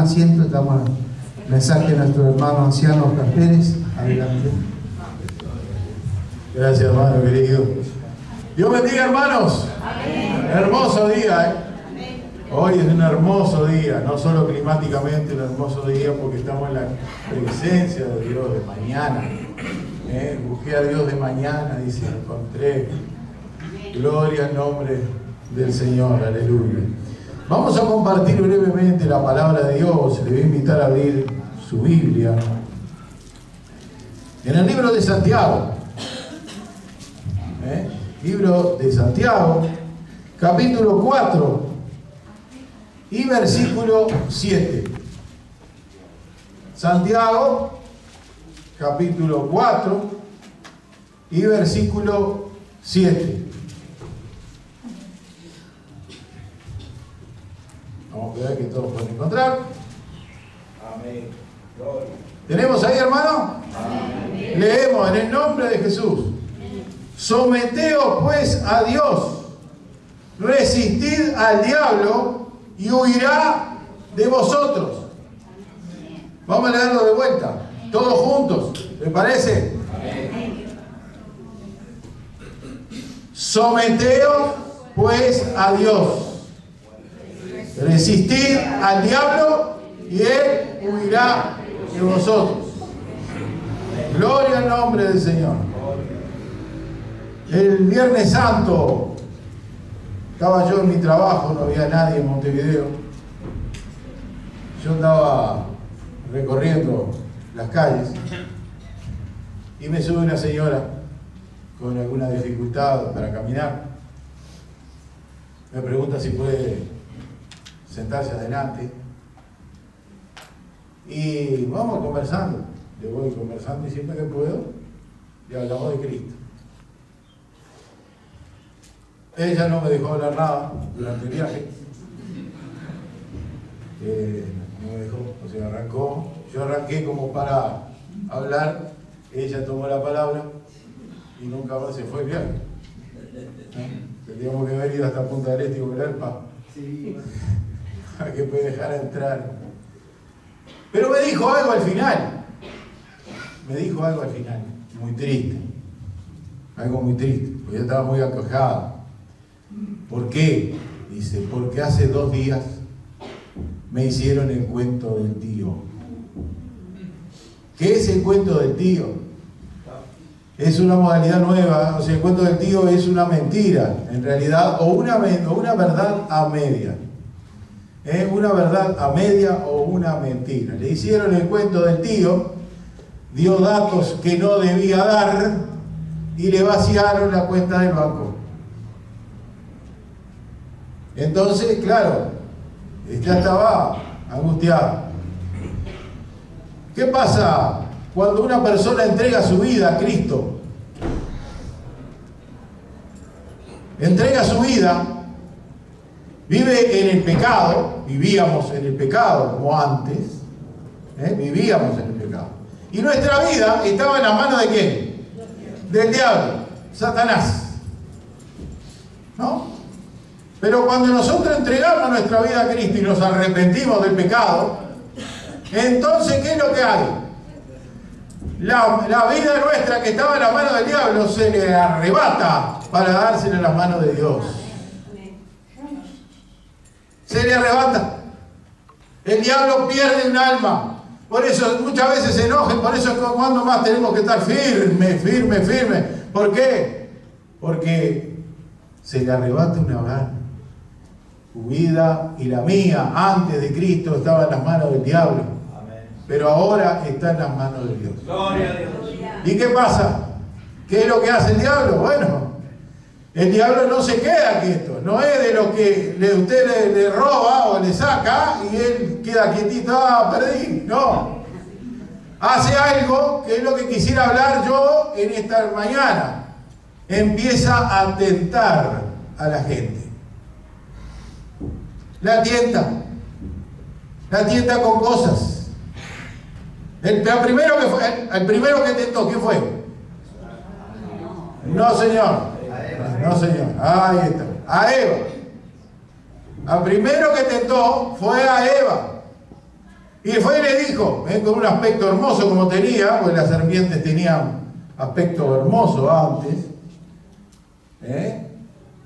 asiento, damos el mensaje a nuestro hermano anciano Oscar Pérez. Adelante. Gracias, hermano querido. Dios bendiga, hermanos. Amén. Hermoso día, Hoy es un hermoso día, no solo climáticamente, un hermoso día porque estamos en la presencia de Dios de mañana. Busqué a Dios de mañana, dice, lo encontré. Gloria al nombre del Señor, aleluya. Vamos a compartir brevemente la palabra de Dios. Le voy a invitar a abrir su Biblia en el libro de Santiago. Libro de Santiago, capítulo 4 y versículo 7. Santiago, capítulo 4 y versículo 7. Vamos a ver que todos pueden encontrar. Amén. ¿Tenemos ahí, hermano? Amén. Leemos en el nombre de Jesús. Someteos pues a Dios, resistid al diablo y huirá de vosotros. Vamos a leerlo de vuelta, todos juntos, ¿les parece? Someteos pues a Dios, resistid al diablo y él huirá de vosotros. Gloria al nombre del Señor. El Viernes Santo estaba yo en mi trabajo, no había nadie en Montevideo. Yo andaba recorriendo las calles y me sube una señora con alguna dificultad para caminar. Me pregunta si puede sentarse adelante y vamos conversando. Le voy conversando y siempre que puedo le hablamos de Cristo. Ella no me dejó hablar nada durante el viaje. No me dejó, o sea, arrancó. Yo arranqué como para hablar, ella tomó la palabra y nunca más se fue el viaje. Tendríamos que haber ido hasta Punta del Este y volver para que pueda dejar entrar. Pero me dijo algo al final. Muy triste. Algo muy triste, porque yo estaba muy acojado. ¿Por qué? Dice, porque hace 2 días me hicieron el cuento del tío. ¿Qué es el cuento del tío? Es una modalidad nueva, o sea, el cuento del tío es una mentira, en realidad, o una verdad a media. Una verdad a media o una mentira. Le hicieron el cuento del tío, dio datos que no debía dar y le vaciaron la cuenta del banco. Entonces, claro, ya estaba angustiado. ¿Qué pasa cuando una persona entrega su vida a Cristo? Entrega su vida, vive en el pecado, vivíamos en el pecado como antes, vivíamos en el pecado. Y nuestra vida estaba en la mano de ¿quién? Del diablo, Satanás. ¿No? Pero cuando nosotros entregamos nuestra vida a Cristo y nos arrepentimos del pecado, entonces, ¿qué es lo que hay? La vida nuestra que estaba en la mano del diablo se le arrebata para dársela en las manos de Dios. Se le arrebata. El diablo pierde un alma. Por eso muchas veces se enojan, por eso es cuando más tenemos que estar firme. ¿Por qué? Porque se le arrebata una alma. Tu vida y la mía antes de Cristo estaba en las manos del diablo. Amén. Pero ahora está en las manos de Dios. Gloria a Dios. ¿Y qué pasa? ¿Qué es lo que hace el diablo? Bueno, el diablo no se queda quieto. No es de lo que usted le roba o le saca y él queda quietito, perdí. No. Hace algo que es lo que quisiera hablar yo en esta mañana. Empieza a tentar a la gente. La tienta con cosas. El primero que tentó, ¿quién fue? No, señor. Ahí está. A Eva. Al primero que tentó fue a Eva. Y fue y le dijo, con un aspecto hermoso como tenía, porque las serpientes tenían aspecto hermoso antes.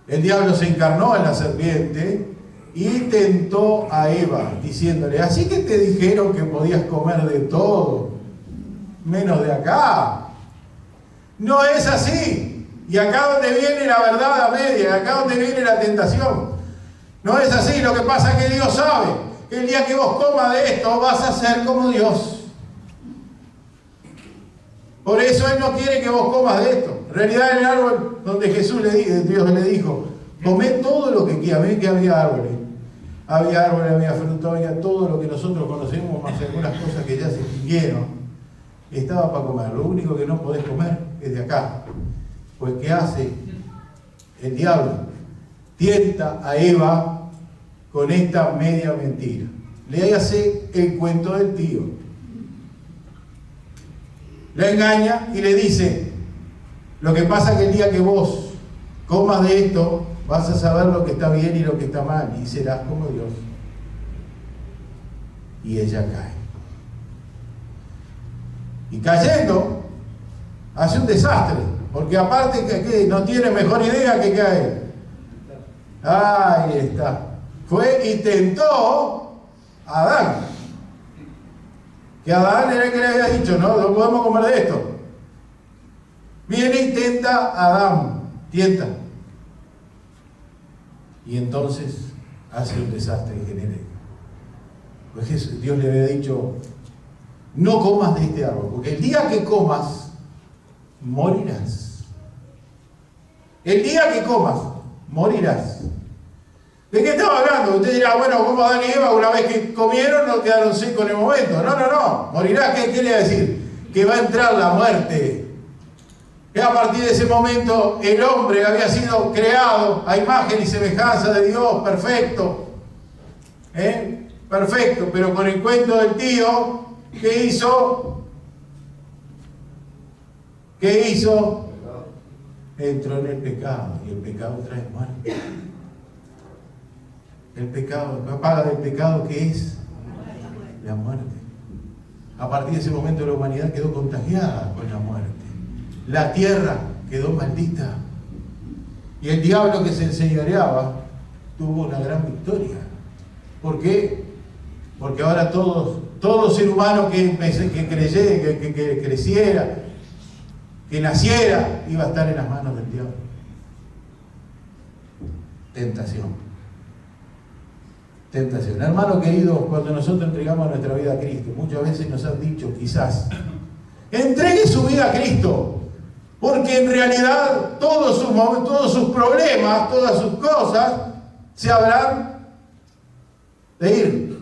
El diablo se encarnó en la serpiente y tentó a Eva, diciéndole, así que te dijeron que podías comer de todo, menos de acá. No es así. Y acá donde viene la verdad a media, acá donde viene la tentación. No es así. Lo que pasa es que Dios sabe que el día que vos comas de esto vas a ser como Dios. Por eso Él no quiere que vos comas de esto. En realidad en el árbol donde Dios le dijo, comé todo lo que quieras. Ven que había árboles. Había árboles, había fruta, había todo lo que nosotros conocemos, más algunas cosas que ya se extinguieron. Estaba para comer. Lo único que no podés comer es de acá. Pues ¿qué hace el diablo? Tienta a Eva con esta media mentira. Le hace el cuento del tío. La engaña y le dice, lo que pasa es que el día que vos comas de esto, vas a saber lo que está bien y lo que está mal, y serás como Dios. Y ella cae. Y cayendo, hace un desastre, porque aparte que no tiene mejor idea que caer. Ahí está. Fue y tentó a Adán. Que Adán era el que le había dicho, no podemos comer de esto. Viene y tenta a Adán. Tienta. Y entonces hace un desastre en general. Pues Dios le había dicho, no comas de este árbol, porque el día que comas, morirás. El día que comas, morirás. ¿De qué estaba hablando? Usted dirá, bueno, como Adán y Eva, una vez que comieron, no quedaron secos en el momento. No. Morirás, ¿qué quiere decir? Que va a entrar la muerte. Que a partir de ese momento el hombre había sido creado a imagen y semejanza de Dios, perfecto. Perfecto, pero con el cuento del tío, ¿qué hizo? ¿Qué hizo? Entró en el pecado, y el pecado trae muerte. El pecado, la paga del pecado, ¿qué es? La muerte. A partir de ese momento la humanidad quedó contagiada con la muerte. La tierra quedó maldita. Y el diablo que se enseñoreaba tuvo una gran victoria. ¿Por qué? Porque ahora todo ser humano que creyera, que creciera, que naciera, iba a estar en las manos del diablo. Tentación. Hermano querido, cuando nosotros entregamos nuestra vida a Cristo, muchas veces nos han dicho, quizás, entregue su vida a Cristo, porque en realidad todos sus problemas, todas sus cosas, se habrán de ir.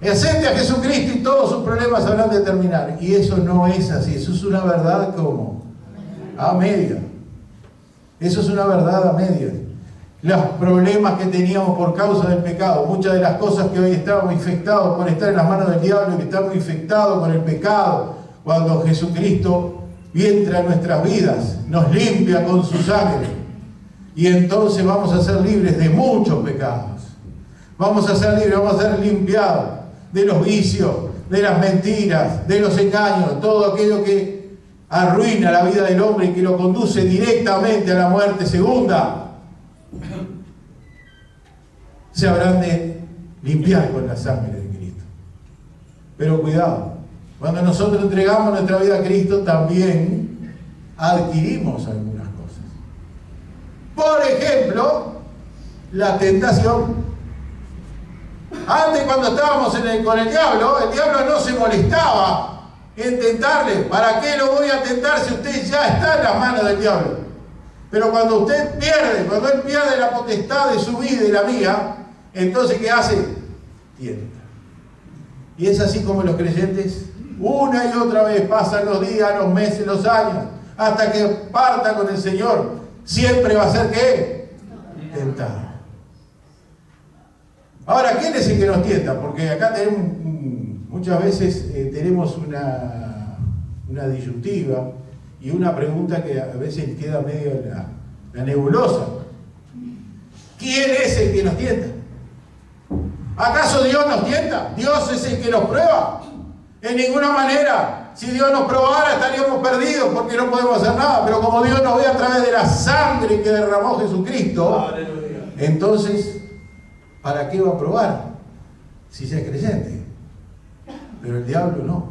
Acepte a Jesucristo y todos sus problemas habrán de terminar. Y eso no es así, eso es una verdad como a media. Eso es una verdad a media. Los problemas que teníamos por causa del pecado, muchas de las cosas que hoy estamos infectados por estar en las manos del diablo, que estamos infectados con el pecado, cuando Jesucristo entra en nuestras vidas, nos limpia con su sangre, y entonces vamos a ser libres de muchos pecados. Vamos a ser libres, vamos a ser limpiados de los vicios, de las mentiras, de los engaños, todo aquello que arruina la vida del hombre y que lo conduce directamente a la muerte segunda. Se habrán de limpiar con la sangre de Cristo. Pero cuidado, cuando nosotros entregamos nuestra vida a Cristo, también adquirimos algunas cosas. Por ejemplo, la tentación. Antes, cuando estábamos con el diablo no se molestaba en tentarle. ¿Para qué lo voy a tentar si usted ya está en las manos del diablo? Pero cuando usted pierde, cuando él pierde la potestad de su vida y la mía, entonces ¿qué hace? Tienta. Y es así como los creyentes, una y otra vez, pasan los días, los meses, los años, hasta que parta con el Señor. Siempre va a ser ¿qué? Tentado. Ahora, ¿quién es el que nos tienta? Porque acá tenemos, muchas veces tenemos una disyuntiva y una pregunta que a veces queda medio en la nebulosa. ¿Quién es el que nos tienta? ¿Acaso Dios nos tienta? ¿Dios es el que nos prueba? En ninguna manera. Si Dios nos probara estaríamos perdidos porque no podemos hacer nada. Pero como Dios nos ve a través de la sangre que derramó Jesucristo, entonces, ¿para qué va a probar? Si ya es creyente. Pero el diablo no.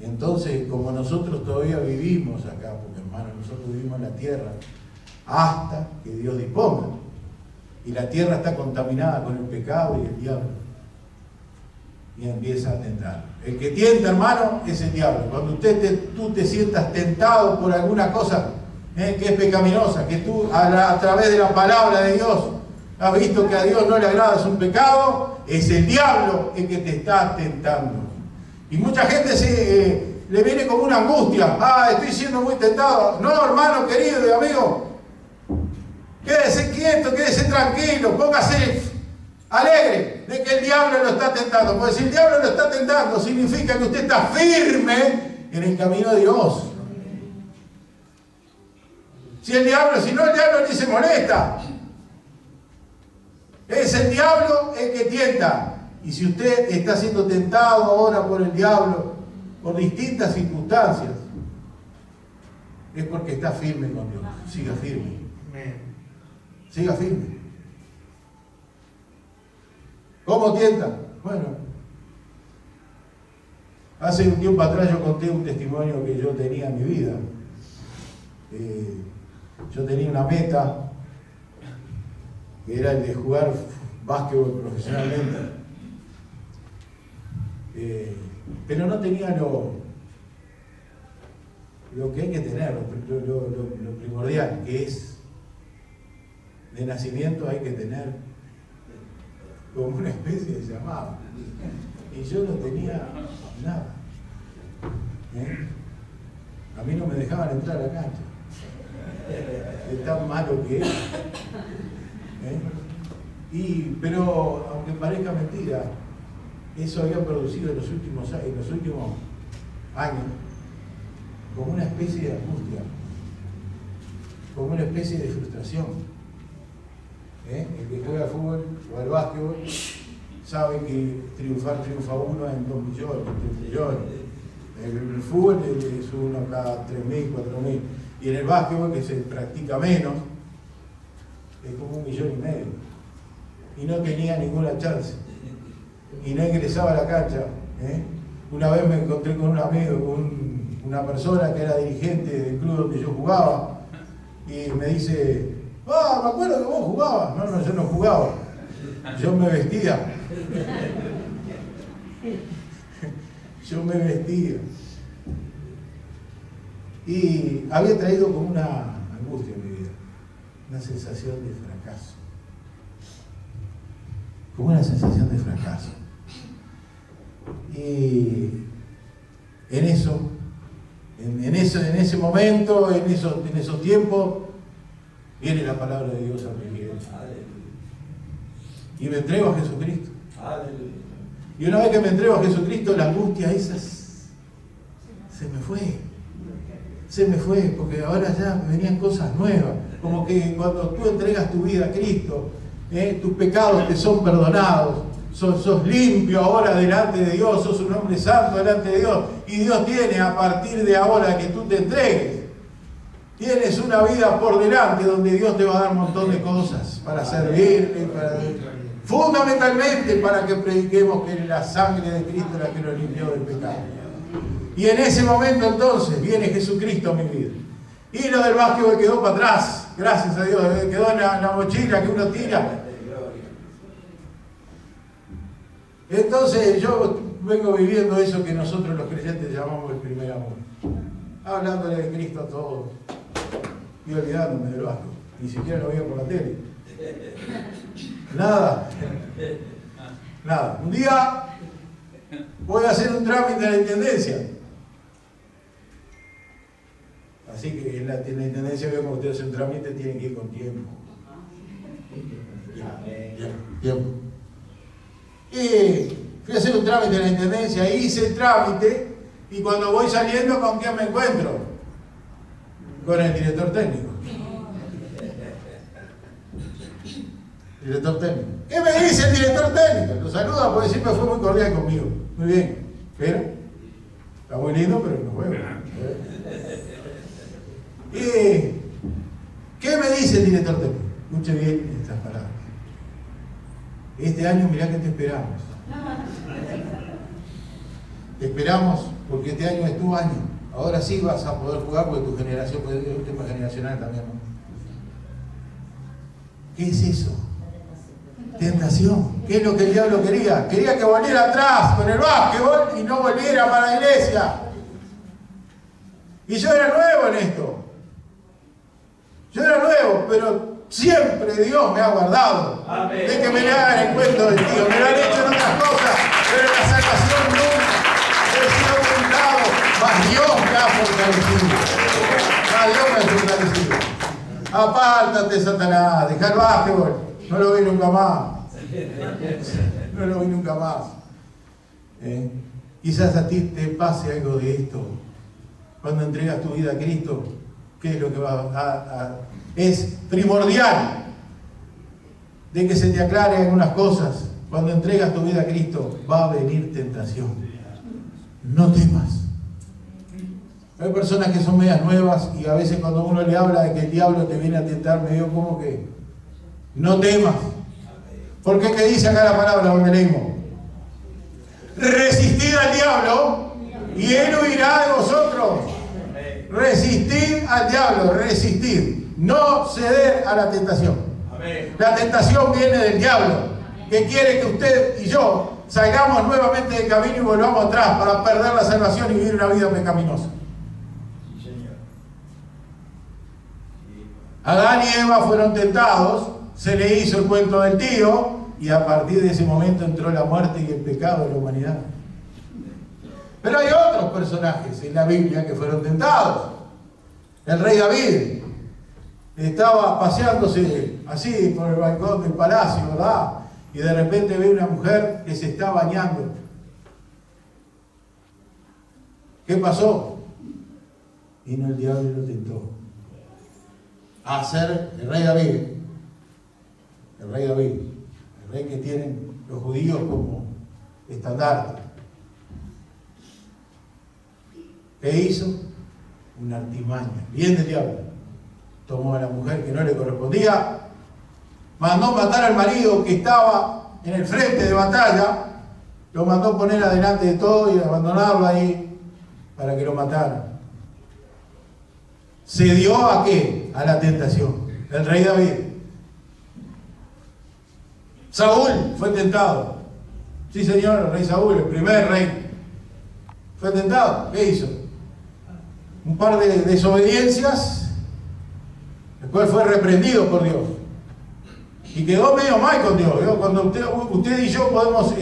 Entonces, como nosotros todavía vivimos acá, porque hermano, nosotros vivimos en la tierra hasta que Dios disponga. Y la tierra está contaminada con el pecado y el diablo. Y empieza a tentar. El que tienta, hermano, es el diablo. Cuando tú te sientas tentado por alguna cosa que es pecaminosa, que tú a través de la palabra de Dios has visto que a Dios no le agrada, es un pecado, es el diablo el que te está tentando. Y mucha gente le viene como una angustia. Estoy siendo muy tentado. No, hermano querido y amigo. Quédese quieto, quédese tranquilo, póngase alegre de que el diablo lo está tentando. Porque si el diablo lo está tentando, significa que usted está firme en el camino de Dios. Si no, el diablo ni se molesta. Es el diablo el que tienta. Y si usted está siendo tentado ahora por el diablo, por distintas circunstancias, es porque está firme con Dios. Siga firme. Siga firme. ¿Cómo tienta? Bueno, hace un tiempo atrás yo conté un testimonio que yo tenía en mi vida. Yo tenía una meta, que era el de jugar básquetbol profesionalmente. Pero no tenía lo que hay que tener, lo primordial, que es de nacimiento hay que tener como una especie de llamado. Y yo no tenía nada. A mí no me dejaban entrar a la cancha. Es tan malo que es. Pero, aunque parezca mentira, eso había producido en los últimos años como una especie de angustia, como una especie de frustración. El que juega fútbol o al básquetbol sabe que triunfa uno en 2 millones, 3 millones. El fútbol es uno cada 3.000, 4.000. Y en el básquetbol, que se practica menos, es como 1,5 millones. Y no tenía ninguna chance. Y no ingresaba a la cancha. Una vez me encontré con un amigo, con una persona que era dirigente del club donde yo jugaba, y me dice: me acuerdo que vos jugabas. No, yo no jugaba. Yo me vestía. Yo me vestía. Y había traído como una angustia en mi vida, una sensación de fracaso. Como una sensación de fracaso. Y en ese momento, en esos tiempos, viene la palabra de Dios a mi vida. Y me entrego a Jesucristo. Y una vez que me entrego a Jesucristo, la angustia esa se me fue. Se me fue, porque ahora ya me venían cosas nuevas. Como que cuando tú entregas tu vida a Cristo, tus pecados te son perdonados. Sos limpio ahora delante de Dios, sos un hombre santo delante de Dios. Y Dios tiene, a partir de ahora que tú te entregues, tienes una vida por delante donde Dios te va a dar un montón de cosas para servirle, fundamentalmente para que prediquemos que la sangre de Cristo es la que nos limpió del pecado. Y en ese momento entonces viene Jesucristo a mi vida. Y lo del básquetbol quedó para atrás, gracias a Dios, quedó en la mochila que uno tira. Entonces yo vengo viviendo eso que nosotros los creyentes llamamos el primer amor. Hablándole de Cristo a todos y olvidándome del básquetbol. Ni siquiera lo veía por la tele. Nada. Un día voy a hacer un trámite a la intendencia. Así que en la intendencia veo como usted hace un trámite, tienen que ir con tiempo. Tiempo. Y fui a hacer un trámite en la intendencia, hice el trámite, y cuando voy saliendo, ¿con quién me encuentro? Con el director técnico. Director técnico. ¿Qué me dice el director técnico? Lo saluda porque siempre fue muy cordial conmigo. Muy bien. Pero, está muy lindo, pero no juega. ¿Qué me dice el director técnico? Escuche bien estas palabras. Este año mirá que te esperamos. Te esperamos porque este año es tu año. Ahora sí vas a poder jugar porque tu generación, porque es un tema generacional también, ¿no? ¿Qué es eso? Tentación. ¿Qué es lo que el diablo quería? Quería que volviera atrás con el básquetbol y no volviera para la iglesia. Y yo era nuevo en esto. Yo era nuevo, pero siempre Dios me ha guardado. Amén. De que me le hagan el cuento del tío. Me lo han hecho en otras cosas, pero en la salvación nunca. He sido tentado, mas Dios me ha fortalecido. Dios me ha fortalecido. Apártate, Satanás, deja el básquetbol. No lo vi nunca más. No lo vi nunca más. Quizás a ti te pase algo de esto. Cuando entregas tu vida a Cristo, ¿qué es lo que es primordial de que se te aclaren algunas cosas? Cuando entregas tu vida a Cristo, va a venir tentación. No temas. Hay personas que son medias nuevas y a veces cuando uno le habla de que el diablo te viene a tentar, medio como que no temas. ¿Por qué? ¿Qué dice acá la palabra donde leímos? Resistid al diablo y él huirá de vosotros. Resistid al diablo, resistid. No ceder a la tentación. La tentación viene del diablo, que quiere que usted y yo salgamos nuevamente del camino y volvamos atrás para perder la salvación y vivir una vida pecaminosa. Adán y Eva fueron tentados, se le hizo el cuento del tío y a partir de ese momento entró la muerte y el pecado de la humanidad. Pero hay otros personajes en la Biblia que fueron tentados. El rey David estaba paseándose así por el balcón del palacio, ¿verdad? Y de repente ve una mujer que se está bañando. ¿Qué pasó? Vino el diablo y lo tentó a ser el rey David, el rey que tienen los judíos como estandarte. ¿Qué hizo? Una artimaña, bien del diablo. Tomó a la mujer que no le correspondía, mandó matar al marido que estaba en el frente de batalla, lo mandó poner adelante de todo y abandonarlo ahí para que lo mataran. ¿Se dio a qué? A la tentación. El rey David. Saúl fue tentado. Sí, señor, el rey Saúl, el primer rey. Fue tentado. ¿Qué hizo? Un par de desobediencias, el cual fue reprendido por Dios. Y quedó medio mal con Dios. ¿Vio? Cuando usted y yo podemos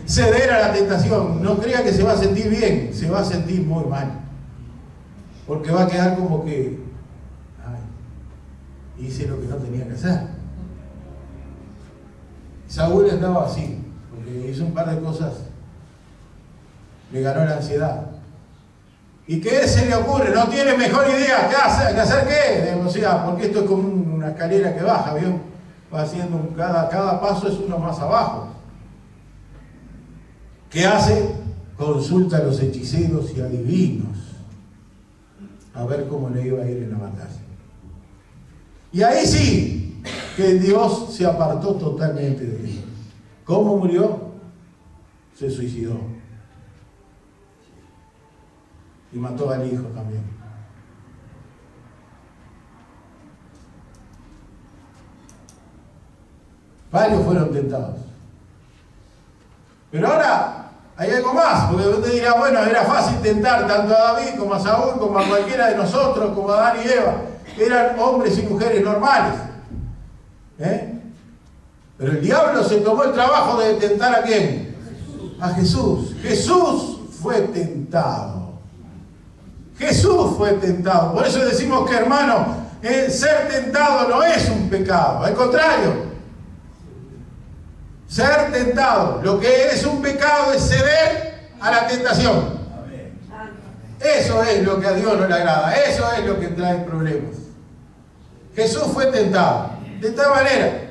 ceder a la tentación, no crea que se va a sentir bien, se va a sentir muy mal. Porque va a quedar como que, hice lo que no tenía que hacer. Saúl andaba así, porque hizo un par de cosas, le ganó la ansiedad. ¿Y qué se le ocurre? No tiene mejor idea. ¿Qué hacer qué? O sea, porque esto es como una escalera que baja, ¿vio? Va haciendo cada paso es uno más abajo. ¿Qué hace? Consulta a los hechiceros y adivinos a ver cómo le iba a ir en la batalla. Y ahí sí que Dios se apartó totalmente de él. ¿Cómo murió? Se suicidó. Y mató al hijo también. Varios fueron tentados. Pero ahora hay algo más, porque usted dirá, bueno, era fácil tentar tanto a David como a Saúl, como a cualquiera de nosotros, como a Adán y Eva. Eran hombres y mujeres normales. Pero el diablo se tomó el trabajo de tentar ¿a quién? A Jesús. Jesús fue tentado. Jesús fue tentado. Por eso decimos que, hermano, ser tentado no es un pecado. Al contrario. Ser tentado. Lo que es un pecado es ceder a la tentación. Eso es lo que a Dios no le agrada. Eso es lo que trae problemas. Jesús fue tentado. De tal manera.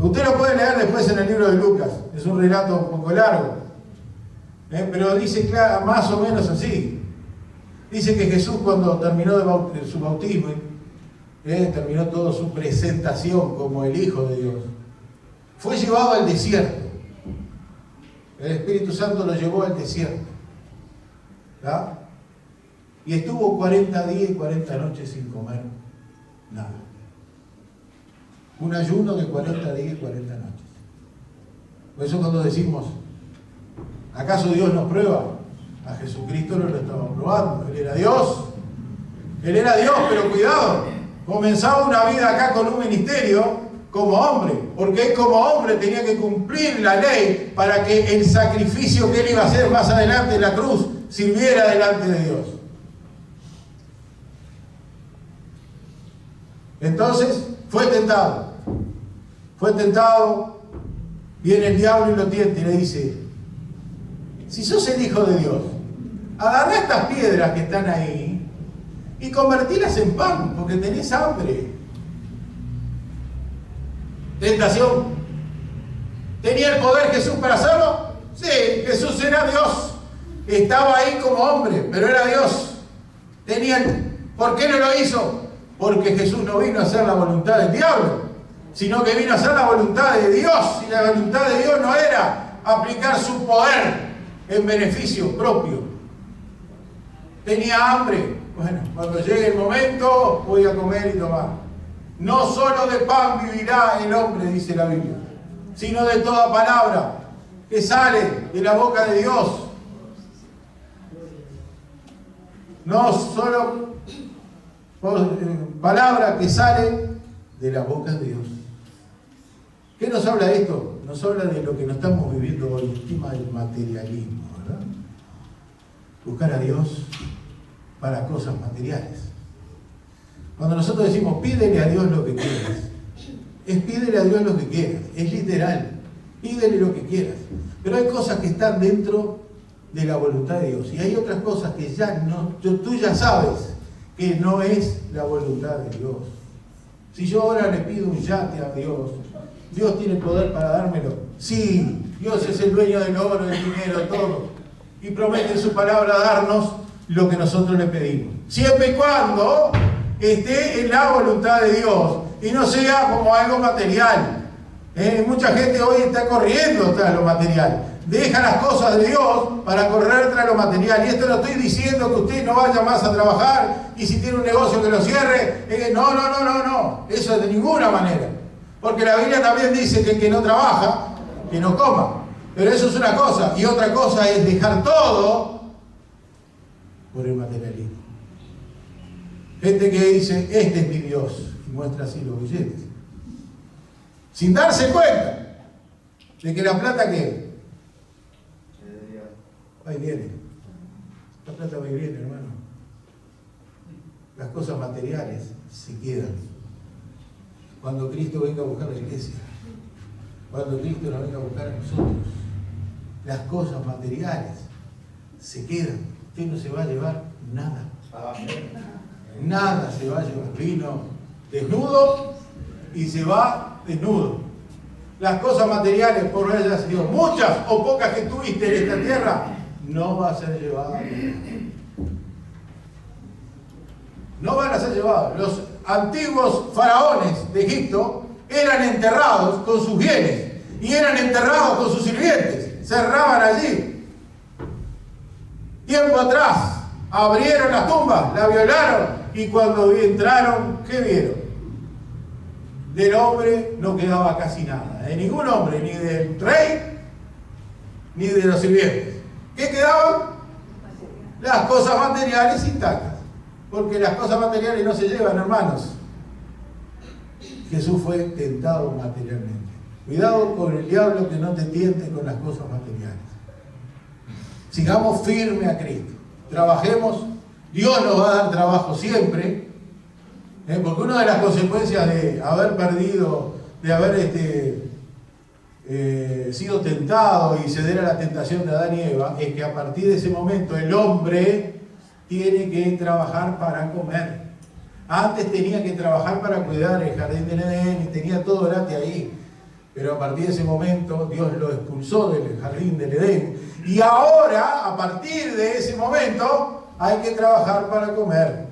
Usted lo puede leer después en el libro de Lucas, es un relato un poco largo, pero dice claro, más o menos así. Dice que Jesús, cuando terminó de su bautismo, terminó toda su presentación como el Hijo de Dios, fue llevado al desierto. El Espíritu Santo lo llevó al desierto, ¿verdad? Y estuvo 40 días y 40 noches sin comer nada. Un ayuno de 40 días y 40 noches. Por eso cuando decimos, ¿acaso Dios nos prueba? A Jesucristo no lo estaba probando. Él era Dios. Él era Dios, pero cuidado. Comenzaba una vida acá con un ministerio como hombre. Porque él como hombre tenía que cumplir la ley para que el sacrificio que él iba a hacer más adelante en la cruz sirviera delante de Dios. Entonces, fue tentado. Fue tentado, viene el diablo y lo tienta y le dice, si sos el Hijo de Dios, agarrá estas piedras que están ahí y convertílas en pan, porque tenés hambre. Tentación. ¿Tenía el poder Jesús para hacerlo? Sí, Jesús era Dios. Estaba ahí como hombre, pero era Dios. ¿Por qué no lo hizo? Porque Jesús no vino a hacer la voluntad del diablo, sino que vino a hacer la voluntad de Dios. Y la voluntad de Dios no era aplicar su poder en beneficio propio. Tenía hambre. Bueno, cuando llegue el momento voy a comer y tomar. No solo de pan vivirá el hombre, dice la Biblia, sino de toda palabra que sale de la boca de Dios. No solo palabra que sale de la boca de Dios. ¿Qué nos habla esto? Nos habla de lo que nos estamos viviendo hoy, el tema del materialismo, ¿verdad? Buscar a Dios para cosas materiales. Cuando nosotros decimos pídele a Dios lo que quieras, es pídele a Dios lo que quieras, es literal, pídele lo que quieras. Pero hay cosas que están dentro de la voluntad de Dios y hay otras cosas que ya no, tú ya sabes que no es la voluntad de Dios. Si yo ahora le pido un yate a Dios, ¿Dios tiene el poder para dármelo? Sí, Dios es el dueño del oro, del dinero, todo. Y promete en su palabra darnos lo que nosotros le pedimos. Siempre y cuando esté en la voluntad de Dios y no sea como algo material. Mucha gente hoy está corriendo tras lo material. Deja las cosas de Dios para correr tras lo material. Y esto no estoy diciendo que usted no vaya más a trabajar y si tiene un negocio que lo cierre. No. Eso de ninguna manera. Porque la Biblia también dice que el que no trabaja, que no coma. Pero eso es una cosa. Y otra cosa es dejar todo por el materialismo. Gente que dice, este es mi Dios. Y muestra así los billetes. Sin darse cuenta de que la plata que ahí viene. La plata va y viene, hermano. Las cosas materiales se quedan. Cuando Cristo venga a buscar la iglesia, cuando Cristo nos venga a buscar a nosotros, las cosas materiales se quedan. Usted no se va a llevar nada. Nada se va a llevar. Vino desnudo y se va desnudo. Las cosas materiales, por ellas Dios, muchas o pocas que tuviste en esta tierra, no va a ser llevada. No van a ser llevados. Los antiguos faraones de Egipto eran enterrados con sus bienes y eran enterrados con sus sirvientes. Cerraban allí. Tiempo atrás abrieron las tumbas, la violaron y cuando entraron, ¿qué vieron? Del hombre no quedaba casi nada. De ningún hombre, ni del rey, ni de los sirvientes. ¿Qué quedaban? Las cosas materiales intactas. Porque las cosas materiales no se llevan, hermanos. Jesús fue tentado materialmente. Cuidado con el diablo que no te tiente con las cosas materiales. Sigamos firme a Cristo. Trabajemos. Dios nos va a dar trabajo siempre. Porque una de las consecuencias de haber perdido, de haber sido tentado y ceder a la tentación de Adán y Eva, es que a partir de ese momento el hombre tiene que trabajar para comer. Antes tenía que trabajar para cuidar el jardín del Edén y tenía todo gratis ahí. Pero a partir de ese momento Dios lo expulsó del jardín del Edén. Y ahora, a partir de ese momento, hay que trabajar para comer.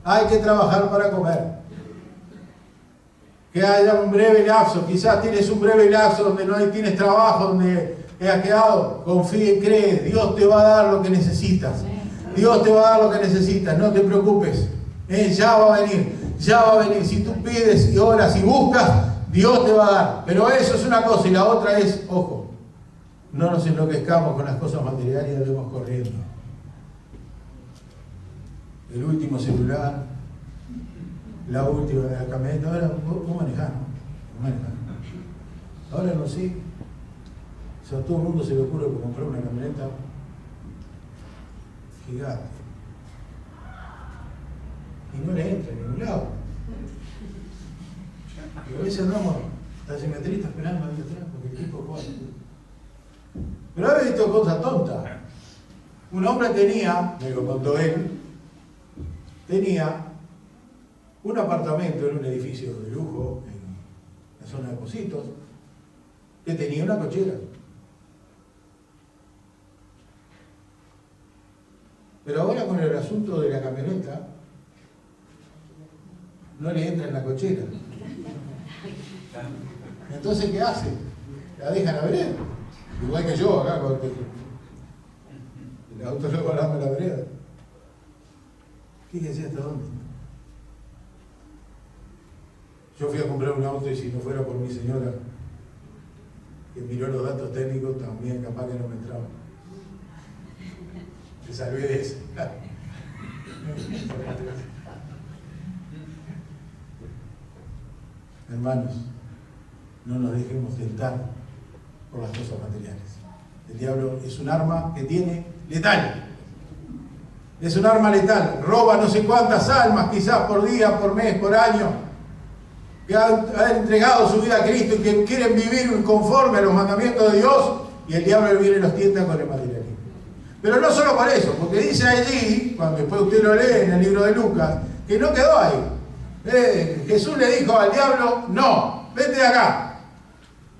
Hay que trabajar para comer. Que haya un breve lapso. Quizás tienes un breve lapso donde no tienes trabajo, donde te has quedado. Confía y cree. Dios te va a dar lo que necesitas. Dios te va a dar lo que necesitas. No te preocupes. Ya va a venir. Ya va a venir. Si tú pides y oras y buscas, Dios te va a dar. Pero eso es una cosa. Y la otra es, ojo, no nos enloquezcamos con las cosas materiales y andemos corriendo. El último celular, la última de la camioneta. Ahora vos manejás, ¿no? Ahora no sé. O sea, a todo el mundo se le ocurre comprar una camioneta gigante. Y no le entra en ningún lado. Y a veces andamos taximetristas esperando ahí atrás porque el tipo juega. Pero he visto cosas tontas. Un hombre tenía, me lo contó él, tenía un apartamento en un edificio de lujo en la zona de Positos que tenía una cochera. Pero ahora con el asunto de la camioneta no le entra en la cochera. Entonces, ¿qué hace? La dejan a vereda. Igual que yo acá, cuando el auto lo paramos en la vereda. Fíjense hasta dónde. Yo fui a comprar un auto y si no fuera por mi señora, que miró los datos técnicos, también capaz que no me entraba. Me salvé de eso. Hermanos, no nos dejemos tentar por las cosas materiales. El diablo es un arma que tiene letal. Es un arma letal. Roba no sé cuántas almas, quizás por día, por mes, por año, que han entregado su vida a Cristo y que quieren vivir conforme a los mandamientos de Dios, y el diablo viene y los tienta con el materialismo. Pero no solo por eso, porque dice allí, cuando después usted lo lee en el libro de Lucas, que no quedó ahí. Jesús le dijo al diablo, no, vete de acá.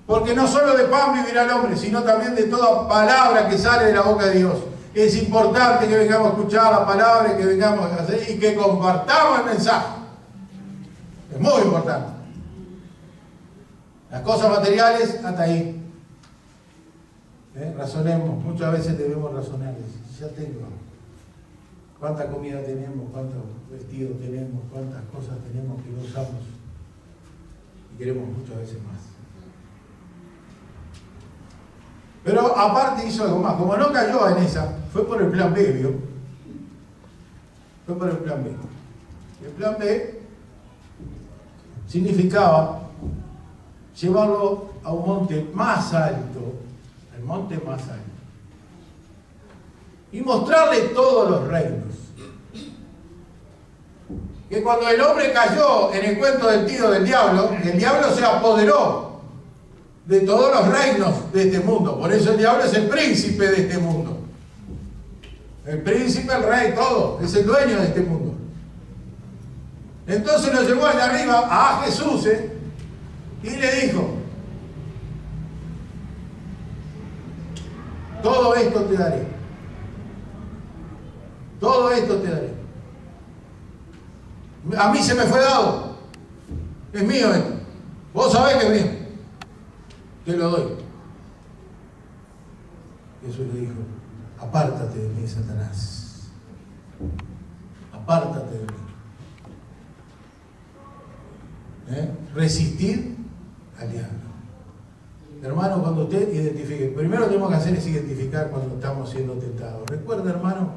Porque no solo de pan vivirá el hombre, sino también de toda palabra que sale de la boca de Dios. Es importante que vengamos a escuchar la palabra, que vengamos a hacer y que compartamos el mensaje. Es muy importante. Las cosas materiales, hasta ahí. Razonemos, muchas veces debemos razonar. Ya tengo. ¿Cuánta comida tenemos? ¿Cuántos vestidos tenemos? ¿Cuántas cosas tenemos que no usamos? Y queremos muchas veces más. Pero aparte hizo algo más. Como no cayó en esa, fue por el plan B, ¿vio? Fue por el plan B. El plan B significaba llevarlo a un monte más alto, al monte más alto, y mostrarle todos los reinos. Que cuando el hombre cayó en el cuento del tío del diablo, el diablo se apoderó de todos los reinos de este mundo. Por eso el diablo es el príncipe de este mundo. El príncipe, el rey, todo. Es el dueño de este mundo. Entonces lo llevó allá arriba a Jesús y le dijo: todo esto te daré. Todo esto te daré. A mí se me fue dado. Es mío esto. Vos sabés que es mío. Te lo doy. Jesús le dijo: apártate de mí, Satanás. Apártate de mí. Resistir al diablo. Hermano, cuando usted identifique, primero tenemos que hacer es identificar cuando estamos siendo tentados. Recuerda, hermano,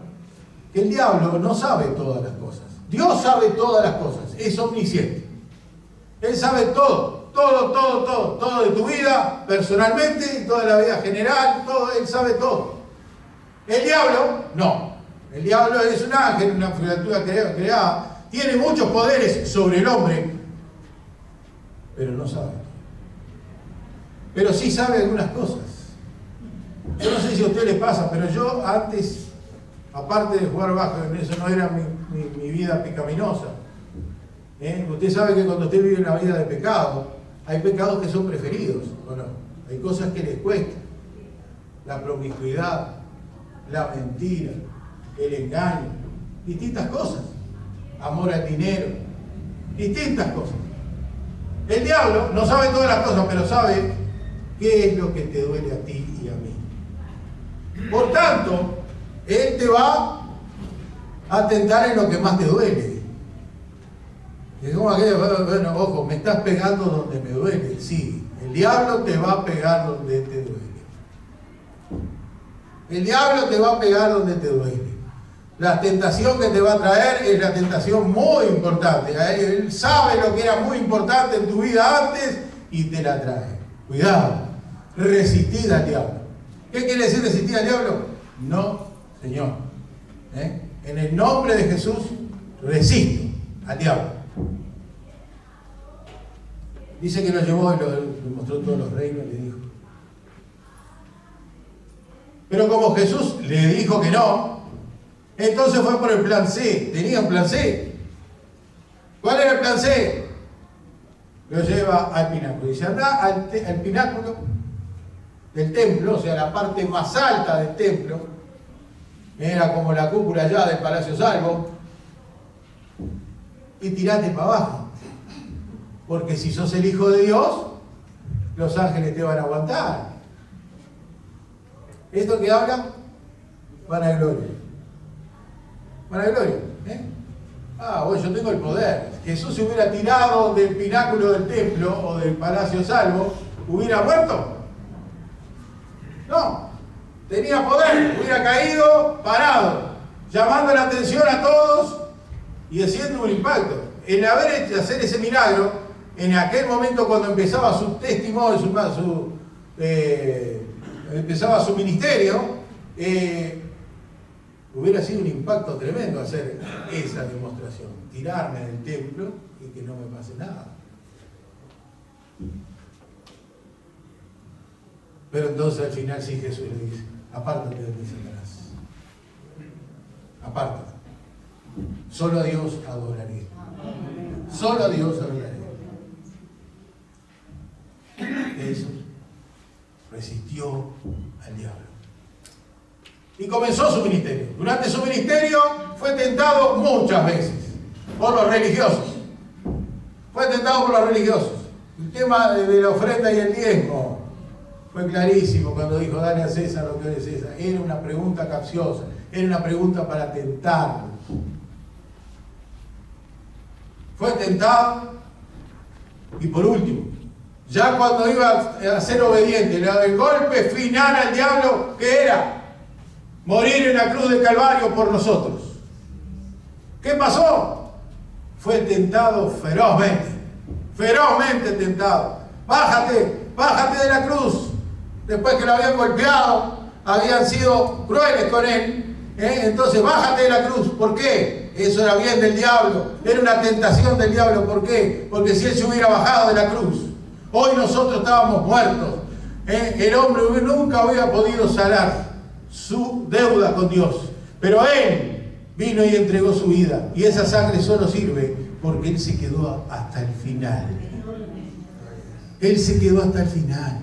que el diablo no sabe todas las cosas. Dios sabe todas las cosas, es omnisciente. Él sabe todo, todo de tu vida, personalmente, y toda la vida general, todo, Él sabe todo. El diablo, no. El diablo es un ángel, una criatura creada, tiene muchos poderes sobre el hombre, pero no sabe. Pero sí sabe algunas cosas. Yo no sé si a usted le pasa, pero yo antes, aparte de jugar bajo, eso no era mi vida pecaminosa. Usted sabe que cuando usted vive una vida de pecado, Hay pecados que son preferidos, ¿o no? Hay cosas que les cuestan. La promiscuidad, la mentira, el engaño, distintas cosas. Amor al dinero, distintas cosas. El diablo no sabe todas las cosas, pero sabe qué es lo que te duele a ti y a mí. Por tanto, él te va a tentar en lo que más te duele. Es como aquello, bueno, ojo, me estás pegando donde me duele. Sí, el diablo te va a pegar donde te duele. El diablo te va a pegar donde te duele. La tentación que te va a traer es la tentación muy importante. Él sabe lo que era muy importante en tu vida antes y te la trae. Cuidado, resistid al diablo. ¿Qué quiere decir resistir al diablo? No, Señor. En el nombre de Jesús, resisto al diablo. Dice que lo llevó y le mostró todos los reinos y le dijo. Pero como Jesús le dijo que no, entonces fue por el plan C. Tenía un plan C. ¿Cuál era el plan C? Lo lleva al pináculo. Dice, anda al pináculo del templo, o sea, la parte más alta del templo. Era como la cúpula allá del Palacio Salvo. Y tirate para abajo. Porque si sos el Hijo de Dios, los ángeles te van a aguantar. Esto que habla, vanagloria. Vanagloria. Bueno, yo tengo el poder. Jesús se hubiera tirado del pináculo del templo o del Palacio Salvo, ¿hubiera muerto? No. Tenía poder, hubiera caído parado, llamando la atención a todos y haciendo un impacto. En hacer ese milagro, en aquel momento cuando empezaba su testimonio, empezaba su ministerio, hubiera sido un impacto tremendo hacer esa demostración, tirarme del templo y que no me pase nada. Pero entonces al final sí Jesús le dice, apártate de mí, Satanás. Apártate. Solo a Dios adoraré. Solo a Dios adoraré. Jesús resistió al diablo. Y comenzó su ministerio. Durante su ministerio fue tentado muchas veces por los religiosos. Fue tentado por los religiosos. El tema de la ofrenda y el diezmo fue clarísimo cuando dijo, dale a César lo que es de César. Era una pregunta capciosa, era una pregunta para tentarlo. Fue tentado y por último, ya cuando iba a ser obediente, el golpe final al diablo, ¿qué era? Morir en la cruz del Calvario por nosotros. ¿Qué pasó? Fue tentado ferozmente tentado. Bájate de la cruz. Después que lo habían golpeado, habían sido crueles con él. Entonces, bájate de la cruz. ¿Por qué? Eso era bien del diablo. Era una tentación del diablo. ¿Por qué? Porque si él se hubiera bajado de la cruz, hoy nosotros estábamos muertos. El hombre nunca hubiera podido saldar su deuda con Dios. Pero él vino y entregó su vida. Y esa sangre solo sirve porque él se quedó hasta el final. Él se quedó hasta el final.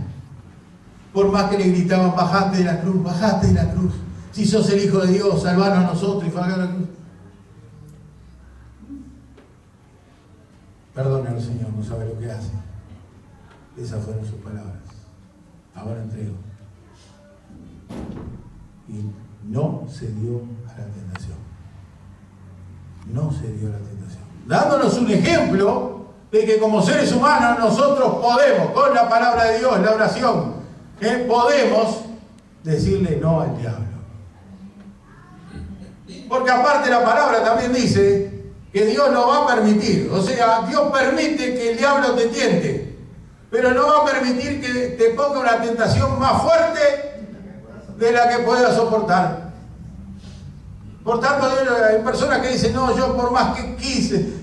Por más que le gritaban, bajate de la cruz, bajate de la cruz. Si sos el Hijo de Dios, salvanos a nosotros y falga la cruz. Perdónalo, Señor, no sabe lo que hace. Esas fueron sus palabras. Ahora entrego. Y no se dio a la tentación. No se dio a la tentación. Dándonos un ejemplo de que como seres humanos nosotros podemos, con la palabra de Dios, la oración, podemos decirle no al diablo. Porque aparte la palabra también dice que Dios no va a permitir, o sea, Dios permite que el diablo te tiente, pero no va a permitir que te ponga una tentación más fuerte de la que puedas soportar. Por tanto, hay personas que dicen, no, yo por más que quise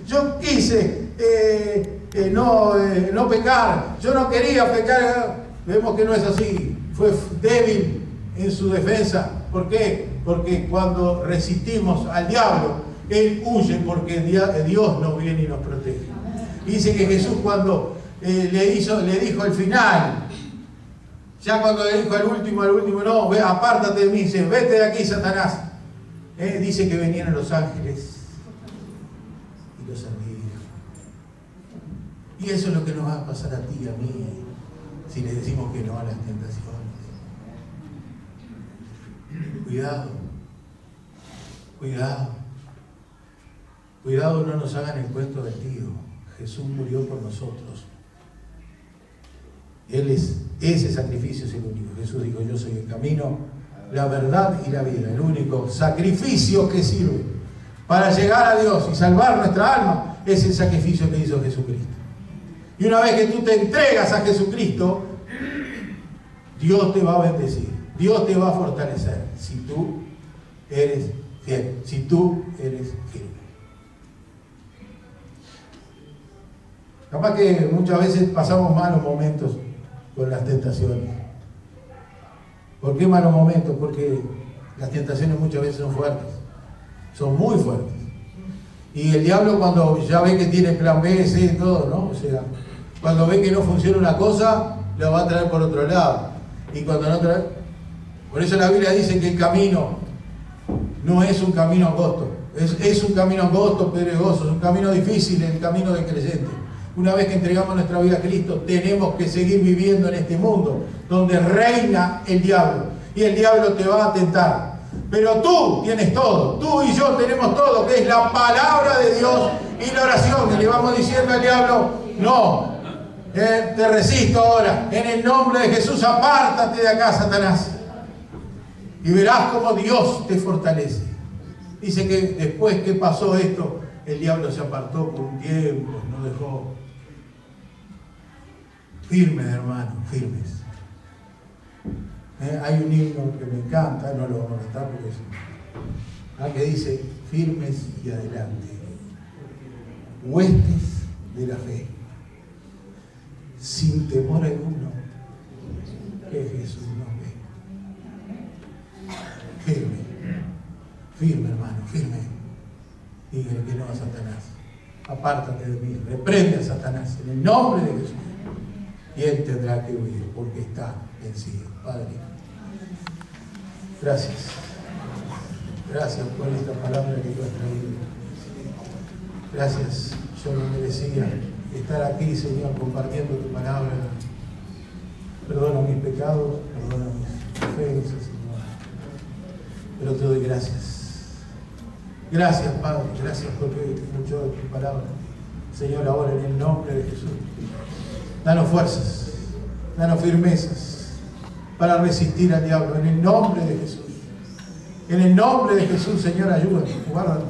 no pecar, yo no quería pecar. Vemos que no es así. Fue débil en su defensa. ¿Por qué? Porque cuando resistimos al diablo, él huye porque Dios nos viene y nos protege. Y dice que Jesús cuando le dijo el final. Ya cuando le dijo al último, no, ve, apártate de mí, dice, vete de aquí, Satanás. Dice que venían los ángeles y los servían. Y eso es lo que nos va a pasar a ti y a mí, si le decimos que no a las tentaciones. Cuidado, cuidado. Cuidado, no nos hagan el cuento del tío. Jesús murió por nosotros. Ese sacrificio es el único. Jesús dijo, yo soy el camino, la verdad y la vida. El único sacrificio que sirve para llegar a Dios y salvar nuestra alma es el sacrificio que hizo Jesucristo. Y una vez que tú te entregas a Jesucristo, Dios te va a bendecir. Dios te va a fortalecer si tú eres fiel, si tú eres firme. Capaz que muchas veces pasamos malos momentos con las tentaciones. ¿Por qué malos momentos? Porque las tentaciones muchas veces son fuertes, son muy fuertes. Y el diablo, cuando ya ve que tiene plan B, C y todo, ¿no? O sea, cuando ve que no funciona una cosa, la va a traer por otro lado. Y cuando no trae... Por eso la Biblia dice que el camino no es un camino angosto. Es un camino angosto, pedregoso, es un camino difícil, el camino del creyente. Una vez que entregamos nuestra vida a Cristo, tenemos que seguir viviendo en este mundo donde reina el diablo. Y el diablo te va a tentar. Pero tú tienes todo, tú y yo tenemos todo, que es la palabra de Dios y la oración. Y le vamos diciendo al diablo, no, te resisto ahora. En el nombre de Jesús, apártate de acá, Satanás. Y verás cómo Dios te fortalece. Dice que después que pasó esto, el diablo se apartó por un tiempo, no dejó. Firmes, hermanos, firmes. Hay un himno que me encanta, no lo vamos a cantar porque es... que dice, firmes y adelante, huestes de la fe, sin temor alguno, que Jesús nos ve. Firme, firme, hermano, firme. Dígale que no a Satanás. Apártate de mí, reprende a Satanás en el nombre de Jesús. Y él tendrá que huir porque está vencido. Padre, gracias. Gracias por esta palabra que tú has traído. Gracias. Yo no merecía estar aquí, Señor, compartiendo tu palabra. Perdona mis pecados, perdona mis ofensas, Señor. Pero te doy gracias. Gracias, Padre. Gracias porque escuchó tu palabra. Señor, ahora en el nombre de Jesús. Danos fuerzas, danos firmezas para resistir al diablo. En el nombre de Jesús. En el nombre de Jesús, Señor, ayúdanos, guárdanos.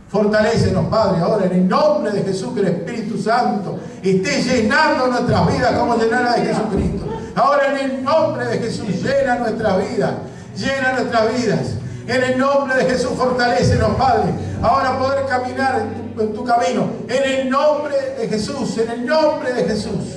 Fortalécenos, Padre, ahora en el nombre de Jesús, que el Espíritu Santo esté llenando nuestras vidas como llenara de Jesucristo. Ahora en el nombre de Jesús, llena nuestras vidas, llena nuestras vidas. En el nombre de Jesús, fortalécenos, Padre, ahora poder caminar en tu camino. En el nombre de Jesús, en el nombre de Jesús.